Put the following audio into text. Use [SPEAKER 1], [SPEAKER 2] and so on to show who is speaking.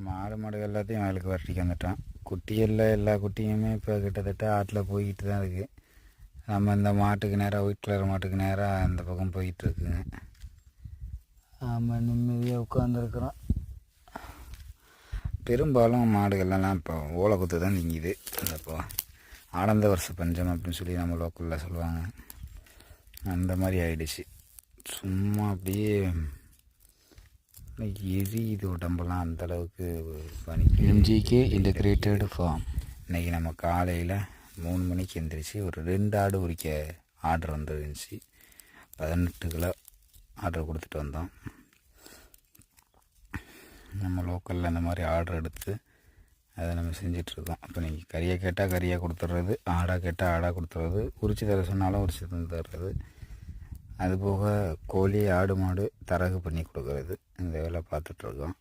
[SPEAKER 1] மாடு எல்லாத்தையும் வயலுக்கு வரட்டிக்கு வந்துட்டோம். குட்டிகளில் எல்லா குட்டியுமே இப்போ கிட்டத்தட்ட ஆட்டில் போய்கிட்டு தான் இருக்குது. நம்ம இந்த மாட்டுக்கு நேராக ஒயிட் கலர் மாட்டுக்கு நேராக அந்த பக்கம் போயிட்டுருக்குங்க. நம்ம நிம்மதியாக உட்காந்துருக்குறோம். பெரும்பாலும் மாடுகள்லாம் இப்போ ஓலை குத்து தான் திங்குது. இப்போ ஆனந்த வருஷ பஞ்சம் அப்படின்னு சொல்லி நம்ம லோக்கலில் சொல்லுவாங்க. அந்த மாதிரி ஆயிடுச்சு. சும்மா அப்படியே எரியுது உடம்பெல்லாம், அந்தளவுக்கு பனி. MGK integrated form. இன்றைக்கி நம்ம காலையில் 3 மணிக்கு எழுந்திரிச்சு ஒரு 2 ஆடு உரிக்க ஆர்டர் வந்துருந்துச்சு. 18 கிலோ ஆர்டர் கொடுத்துட்டு வந்தோம். நம்ம லோக்கலில் இந்த மாதிரி ஆர்டர் எடுத்து அதை நம்ம செஞ்சிட்ருக்கோம். இப்போ நீங்கள் கறியை கேட்டால் கறியாக கொடுத்துட்றது, ஆடாக கேட்டால் ஆடாக கொடுத்துட்றது, உரிச்சு தர சொன்னாலும் உரிச்சு தந்துடுறது. அதுபோக கோழி, ஆடு, மாடு தரகு பண்ணி கொடுக்குறது, இந்த வேலை பார்த்துட்ருக்கோம்.